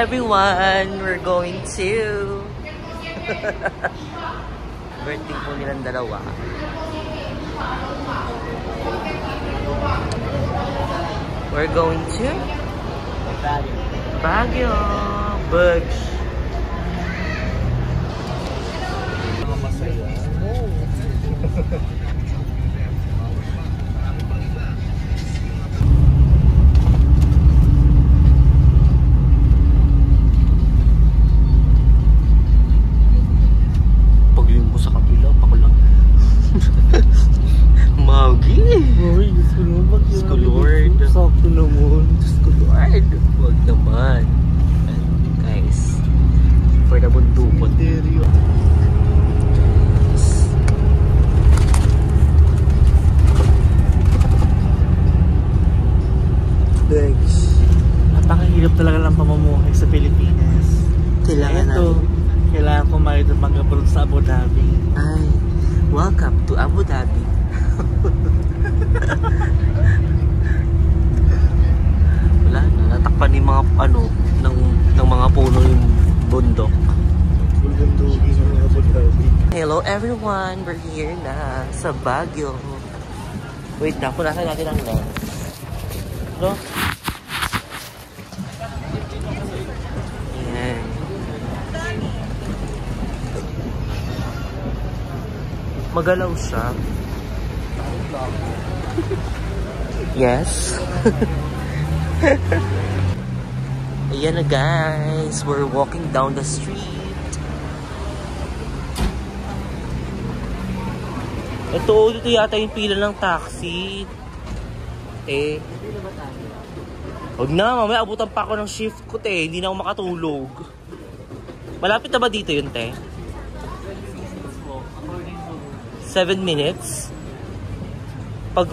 everyone! We're going to... birthday po nilang dalawa. We're going to... Baguio! Bugs! Masaya. Paglimbo sa kapila, pakulang. Magi! Uy, Diyos ko naman. Diyos ko Lord. Sakto naman. Diyos ko Lord. Huwag naman. Guys, for the bundukot. Thanks. Napakahirap talaga ng pamumuhay sa Pilipinas. Kailangan Kailangan ko mag-abroad sa Abu Dhabi. Ay, welcome to Abu Dhabi. Wala na, natakpan yung mga ng mga puno yung bundok. Bulbundugin ng Abu Dhabi. Hello everyone, we're here na sa Baguio. Wait na, punasan natin ang lens. No? Ayan. Magalaw siya. Yes. Ayan na guys, we're walking down the street. Ito, dito yata yung pila ng taxi. Huwag na, mamaya abutan pa ako ng shift ko, te. Hindi na ako makatulog. Malapit na ba dito yun, te? 7 minutes? Pag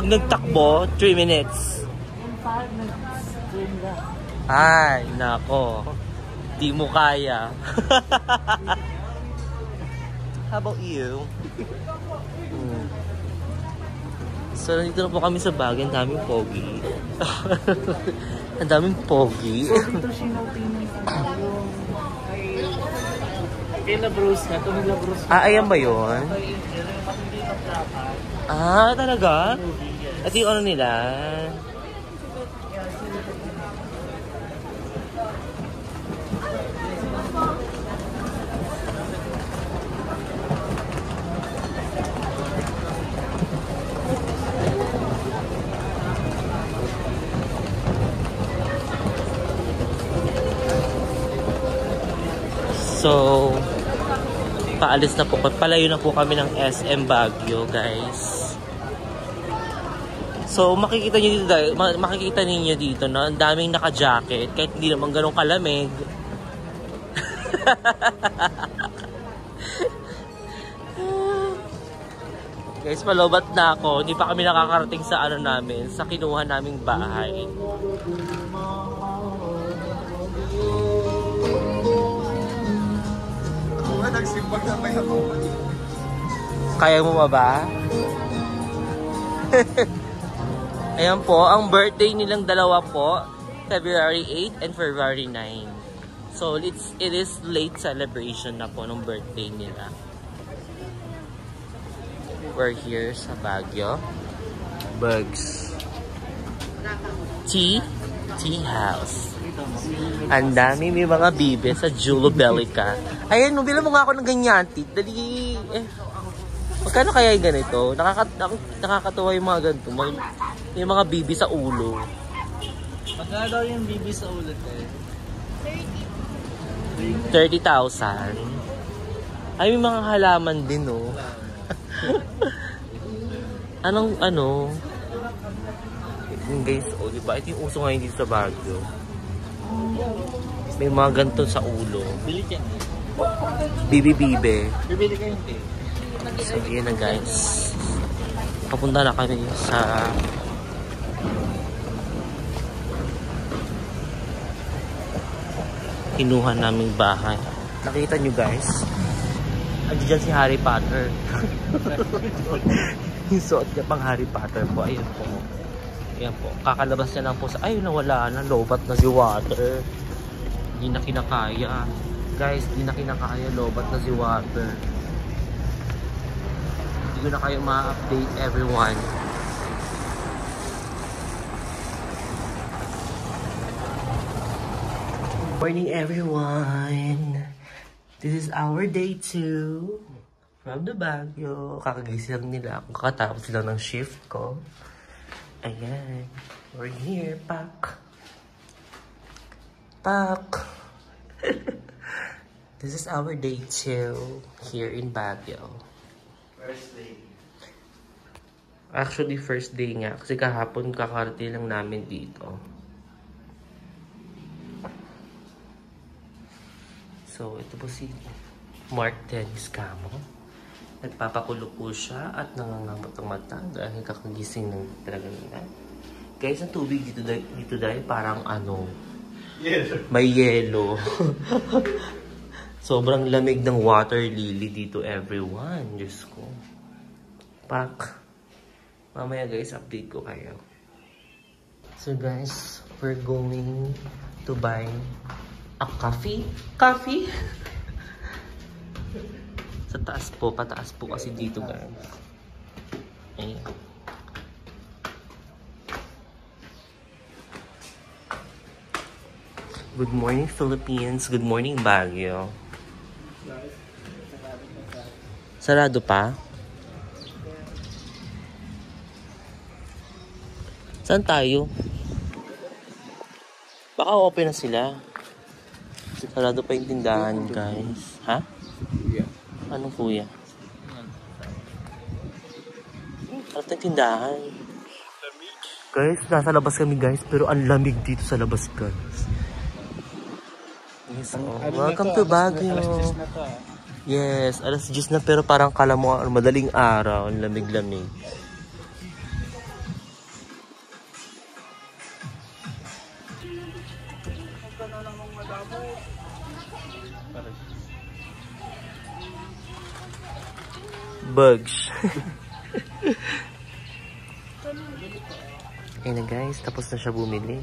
nagtakbo, 3 minutes. Ay, nako. Di mo kaya. How about you? So, nandito na po kami sa Baguio. Ang daming pogi. Ang daming pogi. So, dito sinopin kay Labros na. Ito yung Labros na. Ayan ba yun? Talaga? Ito yung ano nila? So, paalis na po. Palayo na po kami ng SM Baguio, guys. So, makikita niyo dito na ang daming naka-jacket kahit hindi naman ganun kalamig. Guys, palobat na ako. Hindi pa kami nakakarating sa ano namin, sa kinuha naming bahay. Nagsimbag na may ako. Kaya mo ba? Ayan po, ang birthday nilang dalawa po, February 8 and February 9. So, it is late celebration na po ng birthday nila. We're here sa Baguio. Bugs. Tea House. Ang dami, may mga bibe sa Julo Bellica. Ayan, bila mo nga ako ng ganyan, tit. Dali. Magkano kaya yung ganito? Nakakatuwa yung mga ganito. May mga bibi sa ulo. Magkano daw yung bibi sa ulo, eh? 30,000. Ay, may mga halaman din, oh. Guys, oh, diba? Ito yung uso ngayon dito sa Baguio. May mga ganito sa ulo. Bili ka. Bibi-bibe. Bibili ka hindi. So, yun na guys. Papunta na kami sa kinuha naming bahay. Nakita nyo guys? Andiyan dyan si Harry Potter. Yung suot niya pang Harry Potter po. Ayan po. Ayan po. Kakalabas niya lang po sa... Ay, nawala na. Lobat na si Water. Di na kinakaya. Guys, di na kinakaya. Lobat na si water. Hindi ko na kayo ma-update everyone. Morning everyone! This is our day 2 from the Baguio. Kakagising lang nila ako. Kakatapos lang ng shift ko. Ayan. We're here. Pak. This is our day 2 here in Baguio. First day. Actually, first day nga. Kasi kahapon kakarating lang namin dito. So, ito po si Mark Dennis Camo. Nagpapakulo po siya at nangangamot ang mata dahil kakagising ng talaga nila. Guys, ang tubig dito dahil parang ano, may yelo. Sobrang lamig ng water lily dito, everyone. Diyos ko. Pak. Mamaya guys, update ko kayo. So guys, we're going to buy a coffee? Coffee? Sa taas po, pataas po kasi dito guys. Ayan. Good morning Philippines, good morning Baguio. Sarado pa? Saan tayo? Baka open na sila. Sarado pa yung tindahan, guys. Ha? Yeah. Anong kuya? Sarado yung tindahan. Guys, nasa labas kami, guys. Pero ang lamig dito sa labas, guys. Yes, oh. Welcome to Baguio. Alas 10 na to, ah. Yes, alas 10 na pero parang kala mo madaling araw. Ang lamig-lamig. Bugs. Ayun na guys, tapos na siya bumili.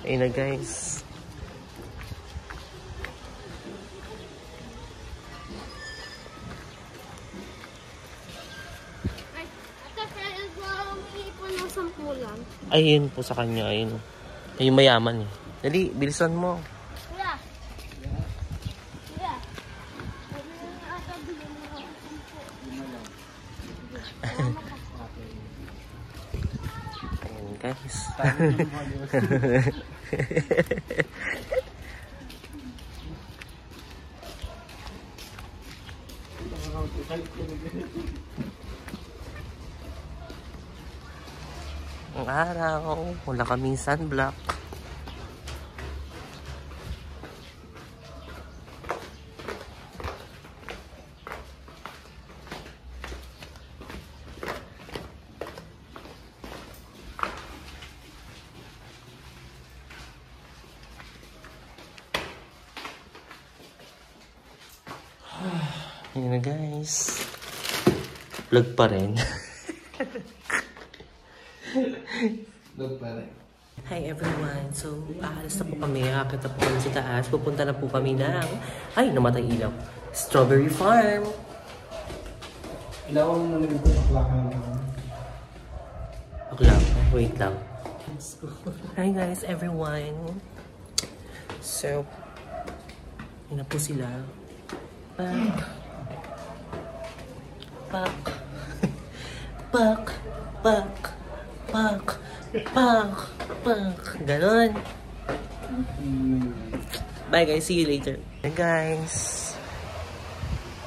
Ayun na guys. Ayun po sa kanya, ayun. Ayun mayaman eh. Dali, bilisan mo. Ayun guys. Ang araw, wala kaming sunblock. Ayan na guys. Vlog pa rin. Hi everyone! So, aalis na po kami. Akit na po kami sa taas. Pupunta na po kami ng... Ay, namatay ilaw. Strawberry Farm! Ilaw mo naman ito. Bakla. Wait lang. Hi guys, everyone! So, yun na po sila. Pak! Pak! Pak! Pak! Pak! Pak! Pak! Ganon. Bye guys, see you later. Hey guys,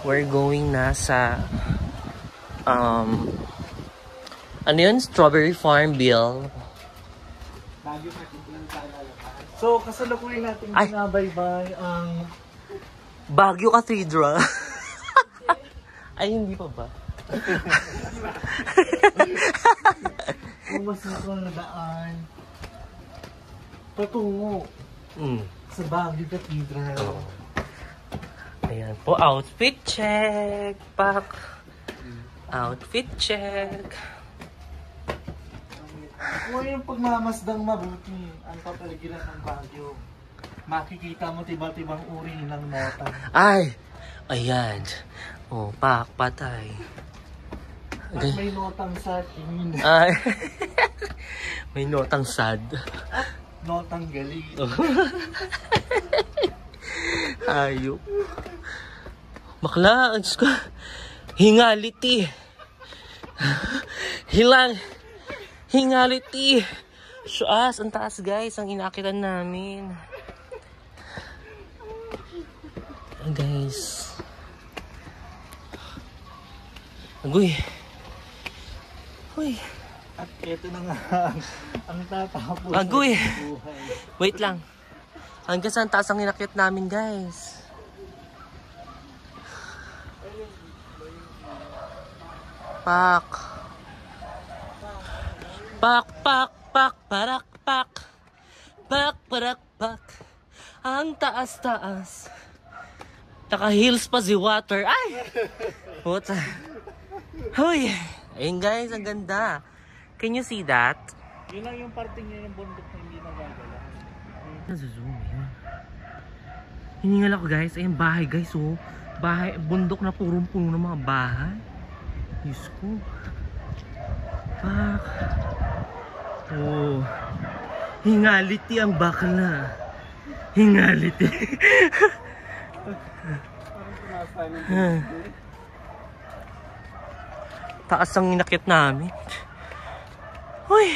we're going na sa ano yun? Strawberry Farm, Bill. So, kasalukuyan natin binabaybay ang Baguio Cathedral. Ay, hindi pa ba? mas ako na daan patungo sa Baguio Cathedral. Ayan po, outfit check. Pak! Outfit check. Kung yung pagmamasdang mabuti ang kapaligiran ng Baguio, makikita mo tiba-tibang uri ng nota. Ay! Ayan. Oh, patay. At may notang sad, Ay. May notang sad. notang galing. Ayop. Bakla, Diyos ko. Hingality. Hingality. Shuas, ang taas guys, ang inakitan namin. Guys. Agoy. Uy. At ito na nga ang tatapos. Agoy. ng buhay. Wait lang. Hanggang saan taas ang inakit namin guys. Pak. Pak, pak, pak, parak, pak. Pak, parak, pak. Ang taas-taas. Naka-heels pa si water. Ay! Puta. Huy! Ayun guys, ang ganda. Can you see that? Yun lang yung parting niya yung bundok na hindi nagagala. Nasa-zoom yun. Hiningal ako guys. Ayun bahay guys oh. Bahay, bundok na purong-puno ng mga bahay. Diyos ko. Pak. Oh. Hingality ang bakla. Hingality. Taas ang inakit namin. Uy.